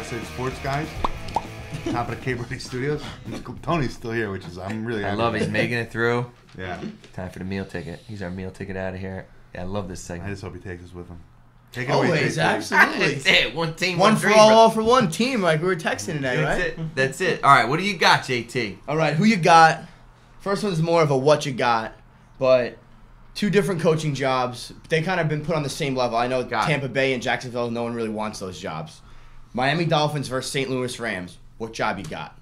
Outside Sports guys. Top of the Cape Ready Studios. Tony's still here, which is I'm really happy. I love it. He's making it through. Yeah. Time for the meal ticket. He's our meal ticket out of here. Yeah, I love this I segment. just hope he takes us with him. Take it away, Always, JT. absolutely. That's it. One team, One one for dream, all, bro. all for one team, like we were texting today, That's right? it. That's it. All right, what do you got, JT? All right, who you got? First one's more of a what you got, but two different coaching jobs. They kind of been put on the same level. I know Got it. Tampa Bay and Jacksonville, no one really wants those jobs. Miami Dolphins versus St. Louis Rams. What job you got?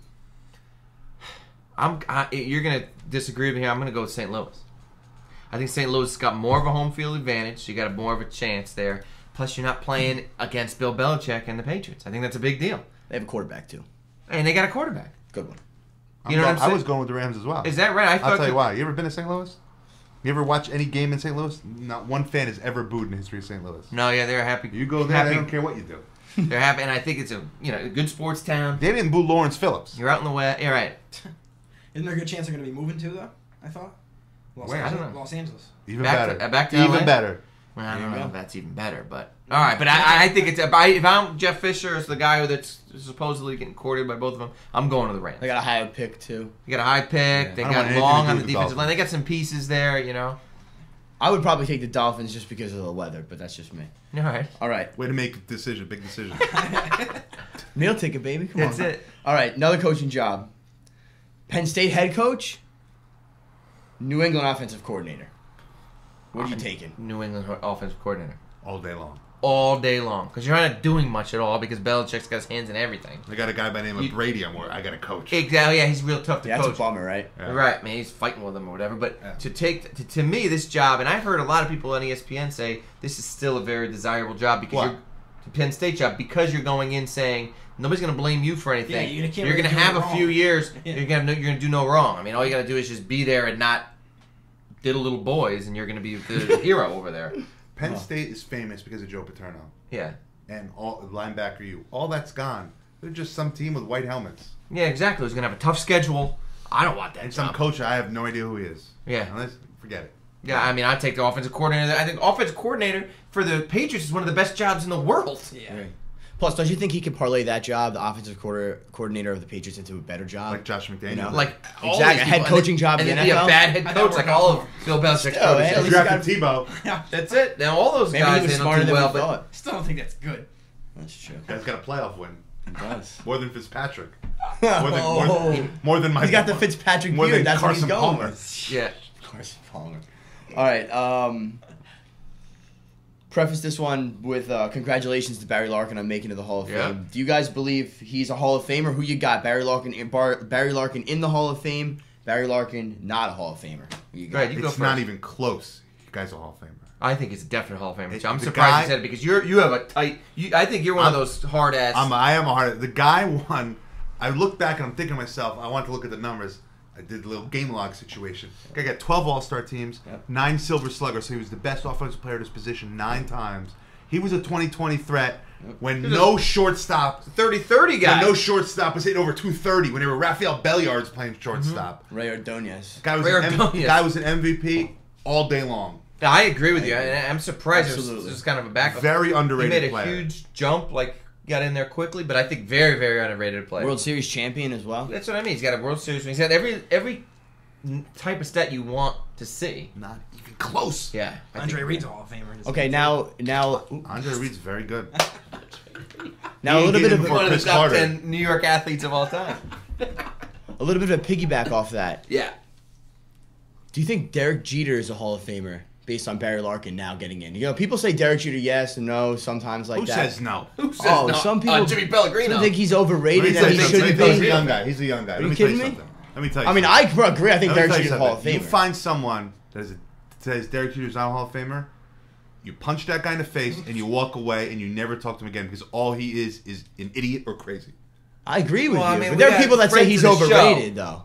You're gonna disagree with me here. I'm gonna go with St. Louis. I think St. Louis has got more of a home field advantage. You got more of a chance there. Plus, you're not playing against Bill Belichick and the Patriots. I think that's a big deal. They have a quarterback too. And they got a quarterback. Good one. You know what I'm saying? I was going with the Rams as well. Is that right? I'll tell you why. You ever been to St. Louis? You ever watch any game in St. Louis? Not one fan has ever booed in the history of St. Louis. No, yeah, they're happy. You go there, happy. they don't care what you do. They're happy, and I think it's a good sports town. They didn't boo Lawrence Phillips. You're out in the West. You're right. Isn't there a good chance they're going to be moving to, though? I thought. Where? I don't know. Los Angeles. Even Back better. to Even LA? better. Well, I There don't you know go. if that's even better, but all right. But I think it's if I'm Jeff Fisher, as the guy that's supposedly getting courted by both of them, I'm going to the Rams. They got a high pick too. You got a high pick. Yeah. They I don't want got anything long to do on the with the defensive line. Dolphins. They got some pieces there, you know. I would probably take the Dolphins just because of the weather, but that's just me. All right. All right, Way to make a decision. Big decision. meal ticket, baby. Come That's on. it. All right, another coaching job. Penn State head coach, New England offensive coordinator. What are you taking? New England offensive coordinator All day long. all day long because you're not doing much at all because Belichick's got his hands in everything. I got a guy by the name You- of Brady. I got a coach. Exactly. Yeah, he's real tough to Yeah, that's coach. a bummer, right? Yeah. Right, man, he's fighting with them or whatever. But Yeah. to me, this job, and I've heard a lot of people on ESPN say this is still a very desirable job because What? you're the Penn State job because you're going in saying nobody's going to blame you for anything. Yeah, you can't you're really going to do have no a few wrong. years. Yeah. You're going to do no wrong. I mean, all you got to do is just be there and not diddle little boys, and you're going to be the hero over there. Penn State is famous because of Joe Paterno. Yeah, And all linebacker you. All that's gone. They're just some team with white helmets. yeah, exactly. He's going to have a tough schedule. I don't want that And job. some coach I have no idea who he is. Yeah. Unless, forget it. Yeah, I mean, I'd take the offensive coordinator. I think offensive coordinator for the Patriots is one of the best jobs in the world. Yeah. Right. Plus, don't you think he could parlay that job, the offensive coordinator of the Patriots, into a better job? Like Josh McDaniels. You know? Like all Exactly, these a head people, coaching job and in then the be a NFL? bad head I coach thought like we're all going of Bill Belichick's Still, coaches. hey, at They least drafted Tebow. That's it. Now all those Maybe guys he was they smarter don't do than well, we but thought. Still don't think that's good. That's true. Guy's got a playoff win. He does. More than Fitzpatrick. Oh. More than my. He's got the Fitzpatrick more beard. than That's Carson what he's going Palmer. with. yeah. Carson Palmer. All right. Preface this one with congratulations to Barry Larkin on making it to the Hall of Yeah. Fame. Do you guys believe he's a Hall of Famer? Who you got? Barry Larkin in the Hall of Fame. Barry Larkin not a Hall of Famer. Who you Go got? ahead, you go It's first. not even close. You guys are Hall of Famer. I think it's a definite Hall of Famer. It- I'm the surprised guy- you said it because you have a tight. I think you're one of those hard ass. I am a hard. The guy won. I look back and I'm thinking to myself, I want to look at the numbers. I did a little game log situation. Guy got 12 All-Star teams, Yep. 9 Silver Sluggers, so he was the best offensive player at his position 9 times. He was a 2020 threat when He was no shortstop, 30-30 guy. when no shortstop was hitting over 230. When they were Rafael Belliards playing shortstop. Ray Ordonez. Guy was Ray an Ordonez. guy was an MVP all day long. I agree with you. I'm surprised it was Absolutely. just kind of a backup. Very He underrated made a player. huge jump, got in there quickly, but I think very, very underrated player. World Series champion as well. That's what I mean. He's got a World Series. He's got every type of stat you want to see. Not even close. Yeah. I Andre think- Reed's a Hall of Famer. Okay, now Andre Reed's very good. a He little ain't bit getting of more one of the Chris top Carter. 10 New York athletes of all time. a little bit of a piggyback off that. Yeah. Do you think Derek Jeter is a Hall of Famer based on Barry Larkin now getting in? You know, people say Derek Jeter yes and no sometimes like Who that. says no? Who says Oh, no? some people Jimmy Pellegrino. Some think he's Let me overrated tell and you he something. shouldn't He's a be. young guy. He's a young guy. Are Let you me tell you kidding me? something. Let me tell you I mean, something. I agree. I think Let me Derek tell you Jeter's a Hall of something. You Famer. find someone that says Derek Jeter's not a Hall of Famer, you punch that guy in the face and you walk away and you never talk to him again because all he is an idiot or crazy. I agree with Well, I you, mean, but we there are got people that say friends he's of the show. overrated, though.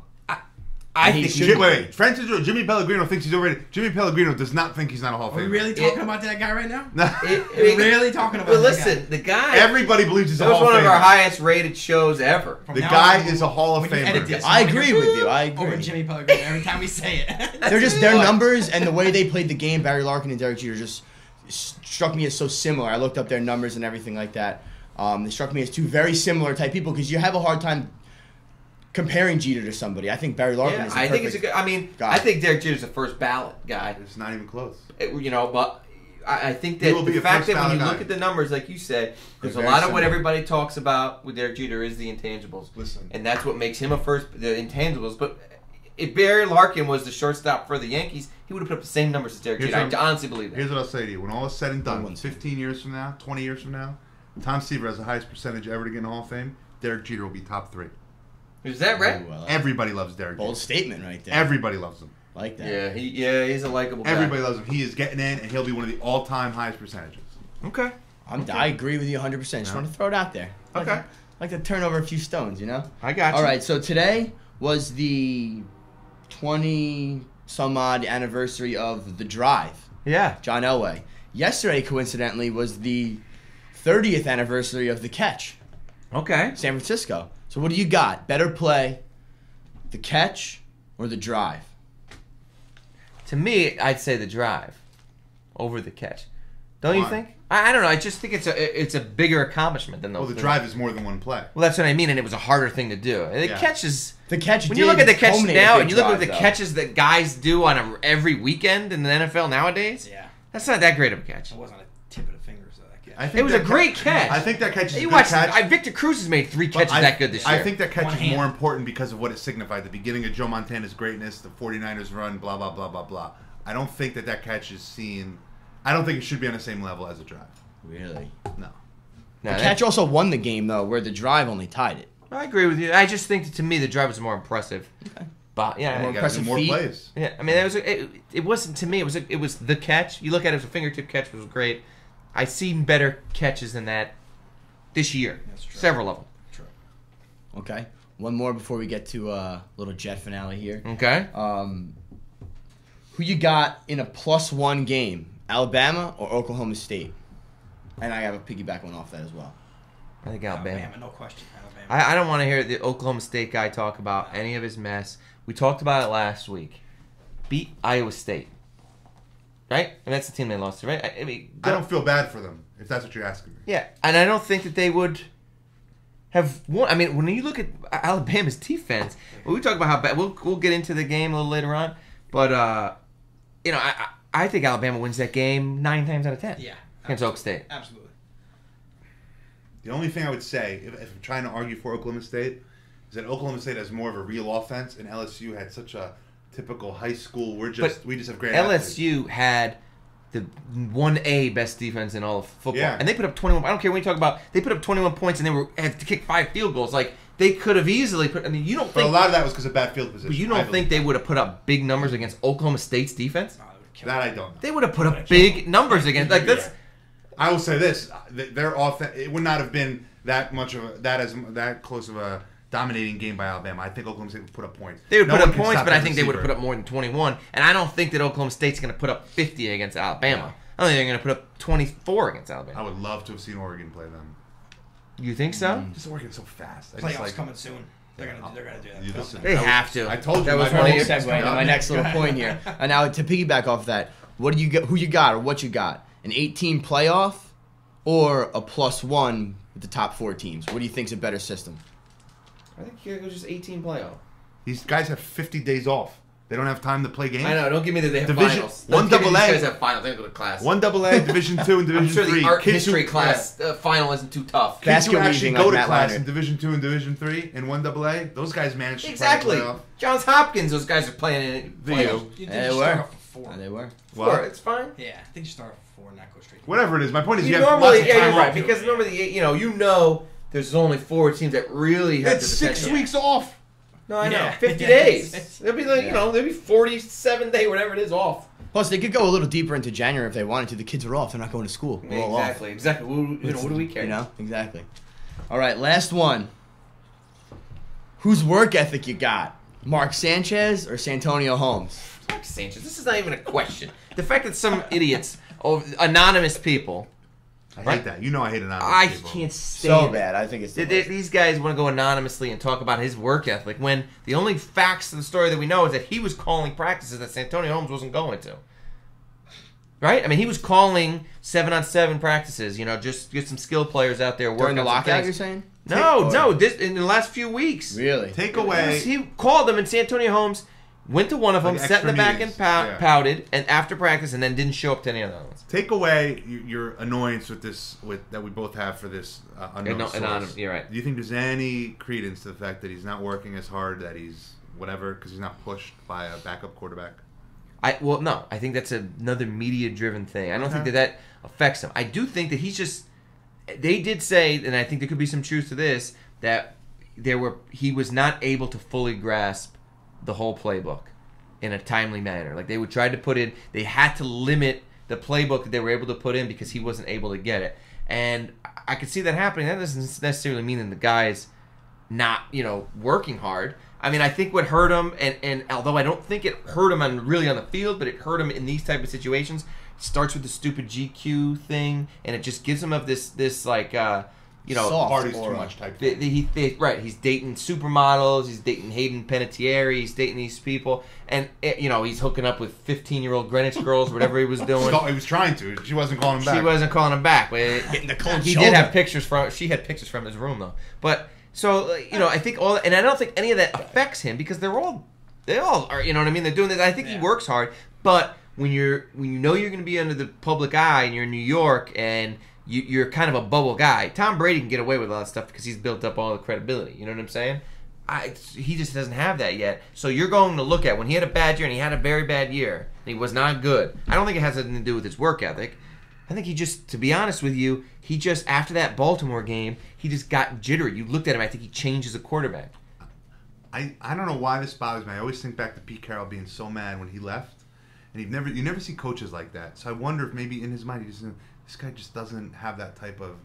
I He think should he be. Wait, Francis or Jimmy Pellegrino thinks he's overrated. Jimmy Pellegrino does not think he's not a Hall of Are we Famer. really talking about that guy right now? We're really talking about Well, that listen, the guy. Everybody believes he's that a was Hall one of of our Famer. highest rated shows ever. From The now guy on, is a Hall of when you edit Famer. this, I I'm agree gonna with you. I Over agree. Jimmy Pellegrino every time we say it. They're just their numbers and the way they played the game. Barry Larkin and Derek Jeter just struck me as so similar. I looked up their numbers and everything like that. They struck me as two very similar type people because you have a hard time comparing Jeter to somebody. I think Barry Larkin is the I think it's a perfect good. I mean, guy. I think Derek Jeter's a first ballot guy. It's not even close. But I think He that will be the a fact first that when you ballot look guy. at the numbers, like you said, there's a very lot of what similar. everybody talks about with Derek Jeter is the intangibles. Listen. And that's what makes him the intangibles. But if Barry Larkin was the shortstop for the Yankees, he would have put up the same numbers as Derek Here's Jeter. what I honestly believe that. Here's what I'll say to you. When all is said and done, Everyone's- 15 years from now, 20 years from now, Tom Seaver has the highest percentage ever to get in the Hall of Fame. Derek Jeter will be top 3. Is that right? Ooh, I like Everybody loves Derek bold Jeter. statement right there. Everybody loves him. Like that. He's a likable guy. Everybody loves him. He is getting in, and he'll be one of the all-time highest percentages. Okay. I agree with you 100%. Just Yeah. want to throw it out there. Okay. Like to turn over a few stones, you know? I got you. All right, so today was the 20-some-odd anniversary of The Drive, Yeah. John Elway. Yesterday, coincidentally, was the 30th anniversary of The Catch, Okay. San Francisco. So what do you got? Better play, The Catch or The Drive? To me, I'd say the drive over the catch. Don't you Why? think? I don't know. I just think it's a bigger accomplishment than those. Well, the things. drive is more than one play. Well, that's what I mean, and it was a harder thing to do. The Yeah. catch is The Catch when did you look at the catch culminate now, with and you Big look at the Drive, though. catches that guys do on every weekend in the NFL nowadays. Yeah. That's not that great of a catch. It wasn't a tip of the fingers of that kid. I think It was that a great catch. I think that catch is a You good watch catch. Victor Cruz has made 3 but catches I- that good this year. I think that catch One is hand. more important because of what it signified. The beginning of Joe Montana's greatness, the 49ers run, blah, blah, blah, blah, blah. I don't think that catch is seen... I don't think it should be on the same level as a drive. Really? No. No, The that- Catch also won the game, though, where The Drive only tied it. I agree with you. I just think that to me the drive was more impressive. But yeah, More You gotta do impressive more feat. plays. yeah. I mean, it wasn't to me. It was the catch. You look at it as a fingertip catch, it was great. I've seen better catches than that this year. That's true. Several of them. True. Okay. One more before we get to a little Jet finale here. Okay. Who you got in a +1 game, Alabama or Oklahoma State? And I have a piggyback one off that as well. I think Alabama. No question. Alabama. I don't want to hear the Oklahoma State guy talk about any of his mess. We talked about it last week. Beat Iowa State. Right? And that's the team they lost to, right? I mean, I don't feel bad for them, if that's what you're asking me. Yeah, and I don't think that they would have won. I mean, when you look at Alabama's defense, we talk about how bad. We'll get into the game a little later on, but I think Alabama wins that game 9 times out of 10. Yeah. Against Oak State. Absolutely. The only thing I would say, if I'm trying to argue for Oklahoma State, is that Oklahoma State has more of a real offense, and LSU had such a typical high school. We just have great athletes. LSU had the 1A best defense in all of football, Yeah. and they put up 21. I don't care when you talk about. They put up 21 points, and they had to kick 5 field goals. Like they could have easily put. I mean, you don't But think. a lot of that was because of bad field position. But you I don't think believe. they would have put up big numbers against Oklahoma State's defense? No, they would've killed That I him. don't know. They would have put up big numbers against. Like that's. I will say this: their offense, it would not have been that much of that close of a dominating game by Alabama. I think Oklahoma State would put up points. They would No put one up can points, stop but I that think they would have receiver. put up more than 21. And I don't think that Oklahoma State's going to put up 50 against Alabama. I don't think they're going to put up 24 against I Alabama. would love to have seen Oregon play them. You think so? Just Oregon's so fast. I Playoffs just like. coming soon. They're gonna do that. You listen. They have to. I told you. That was my one of whole your- Segue into my next little point here. And now to piggyback off that, what do you get? Who you got or what you got? An 18 playoff or a +1 with the top 4 teams? What do you think's a better system? I think it was just 18 playoff. These guys have 50 days off. They don't have time to play games. I know. Don't give me that they have Division- finals. one Don't give me AA. These guys have finals. They go to class. One AA, Division 2, and Division I'm sure 3. the art Kids who- history class final isn't too tough. Kids who Basket actually weaving go like to Matt class Leonard. in Division 2 and Division 3 and 1 AA, those guys manage to Exactly. play the playoff. Johns Hopkins, those guys are playing in it. Do playoffs. you? You They just were. start off with 4. They were. Four, What? it's fine. Yeah, I think you start off with 4 and not go straight. Whatever it is, my point is You you have normally, lots of yeah, time you're right. off. Because normally, you know, there's only 4 teams that really have It's the 6 potential. weeks off. No, I know. Yeah. 50 Yeah. days. There'll be like, there'll be 47 day, whatever it is, off. Plus, they could go a little deeper into January if they wanted to. The kids are off. They're not going to school. We're all off. Exactly. What do we care? You know? Exactly. All right, last one. Whose work ethic you got? Mark Sanchez or Santonio Holmes? Mark Sanchez. This is not even a question. The fact that some idiots, anonymous people, I Right. hate that. You know I hate anonymous I people. can't stand So it. bad. I think it's the worst. These guys want to go anonymously and talk about his work ethic when the only facts of the story that we know is that he was calling practices that Santonio Holmes wasn't going to. Right? I mean, he was calling 7-on-7 practices. Just get some skill players out there working During the on some lockout, things. you're saying? No. This in the last few weeks. Really? Take away. He called them, and Santonio Holmes went to one of them, Like sat in the extra back meetings. and pouted, and after practice, and then didn't show up to any of the other ones. Take away your annoyance with this, that we both have for this unknown source. You're right. Do you think there's any credence to the fact that he's not working as hard, that he's whatever, because he's not pushed by a backup quarterback? No. I think that's another media-driven thing. I don't think that affects him. I do think that he's just. They did say, and I think there could be some truth to this, that he was not able to fully grasp the whole playbook in a timely manner. Like, they would try to put in, they had to limit the playbook that they were able to put in because he wasn't able to get it. And I could see that happening. That doesn't necessarily mean that the guy's not, working hard. I mean, I think what hurt him, and although I don't think it hurt him really on the field, but it hurt him in these type of situations, starts with the stupid GQ thing, and it just gives him of this Soft Party's aura. too much type thing. He's dating supermodels, he's dating Hayden Panettiere, he's dating these people, and he's hooking up with 15-year-old Greenwich girls, whatever he was doing. He was trying to. She wasn't calling him back. She wasn't calling him back. But Getting the cold he shoulder. did have pictures from. She had pictures from his room though. But so I think and I don't think any of that affects him because they all are. You know what I mean? They're doing this. I think he works hard, but when you know you're going to be under the public eye and you're in New York and you're kind of a bubble guy. Tom Brady can get away with a lot of stuff because he's built up all the credibility. You know what I'm saying? He just doesn't have that yet. So you're going to look at when he had a bad year, and he had a very bad year, and he was not good. I don't think it has anything to do with his work ethic. I think he just, to be honest with you, after that Baltimore game, he just got jittery. You looked at him, I think he changed as a quarterback. I don't know why this bothers me. I always think back to Pete Carroll being so mad when he left, and you never see coaches like that. So I wonder if maybe in his mind this guy just doesn't have that type of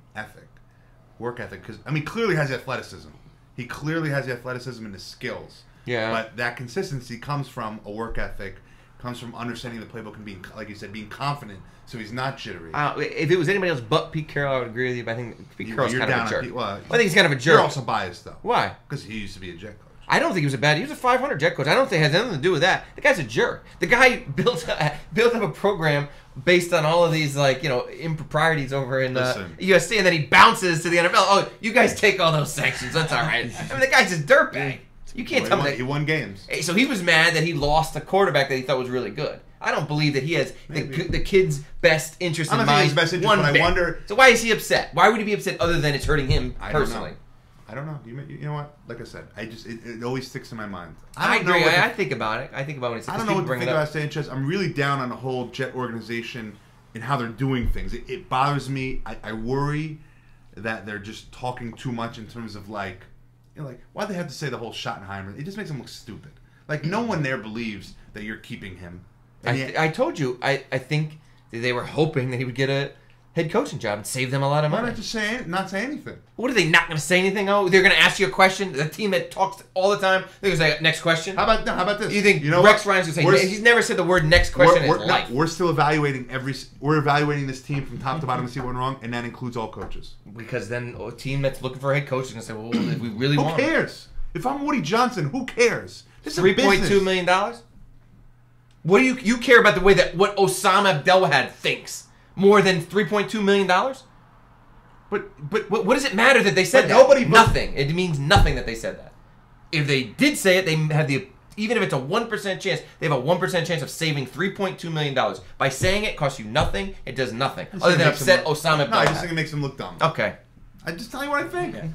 work ethic. Because clearly has athleticism. He clearly has the athleticism and the skills. Yeah. But that consistency comes from a work ethic, comes from understanding the playbook and being, like you said, being confident. So he's not jittery. If it was anybody else but Pete Carroll, I would agree with you. But I think Pete Carroll's kind of a jerk. Well, I think he's kind of a jerk. You're also biased though. Why? Because he used to be a jet coach. I don't think he was he was a 500 jet coach. I don't think it has anything to do with that. The guy's a jerk. The guy built up a program based on all of these improprieties over in USC, and then he bounces to the NFL. Oh, you guys take all those sanctions. That's all right. The guy's a dirtbag. You can't tell me that He won games. Hey, so he was mad that he lost a quarterback that he thought was really good. I don't believe that he has the kid's best interest in mind. I'm not saying his best interest, but I wonder. So why is he upset? Why would he be upset other than it's hurting him personally? I don't know. You know what? Like I said, it always sticks in my mind. I agree. I think about it. I think about when it's. I don't know what to think about Sanchez. I'm really down on the whole Jet organization and how they're doing things. It bothers me. I worry that they're just talking too much in terms of why they have to say the whole Schottenheimer. It just makes them look stupid. Like no one there believes that you're keeping him. I told you. I think that they were hoping that he would get a head coaching job and save them a lot of money. Why not just not say anything? What are they not going to say anything? Oh, they're going to ask you a question. The team that talks all the time, they're going to say next question. How about this? You think Rex Ryan's going to say he's never said the word next question in his life? We're still evaluating we're evaluating this team from top to bottom to see what went wrong, and that includes all coaches. Because then a team that's looking for a head coach is going to say, well, if we really want who cares? If I'm Woody Johnson, who cares? This is $3.2 million. What do you care about the way that what Osama Abdelwahad thinks more than $3.2 million? But what does it matter that they said that? Nothing. It means nothing that they said that. If they did say it, they have even if it's a 1% chance, they have a 1% chance of saving $3.2 million. By saying it costs you nothing. It does nothing other than upset Osama Abdelwahad. No, I just think it makes them look dumb. Okay. I just tell you what I think. Yeah.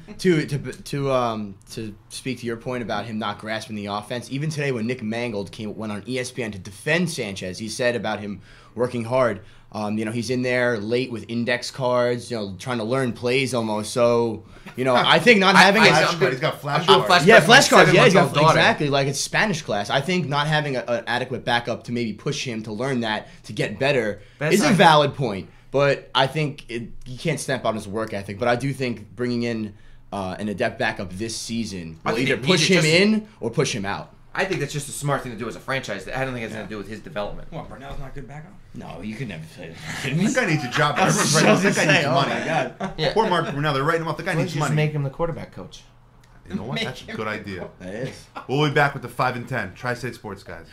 To speak to your point about him not grasping the offense, even today when Nick Mangold went on ESPN to defend Sanchez, he said about him working hard. He's in there late with index cards, trying to learn plays almost. So, I think not having he's got flashcards. Yeah, flashcards. Yeah, he's got exactly like it's Spanish class. I think not having an adequate backup to maybe push him to learn that to get better is a valid point. But I think you can't stamp out his work ethic. But I do think bringing in an adept backup this season will either push him in or push him out. I think that's just a smart thing to do as a franchise. I don't think it has anything to do with his development. What, Burnell's not good backup? No, you could never say that. That guy needs a job. I was That guy needs money. oh my God. Yeah. Poor Mark Brunell. They're writing him off. The guy needs Just money. make him the quarterback coach. You know what? That's a good idea. That is. We'll be back with the 5 and 10 Tri-State Sports guys.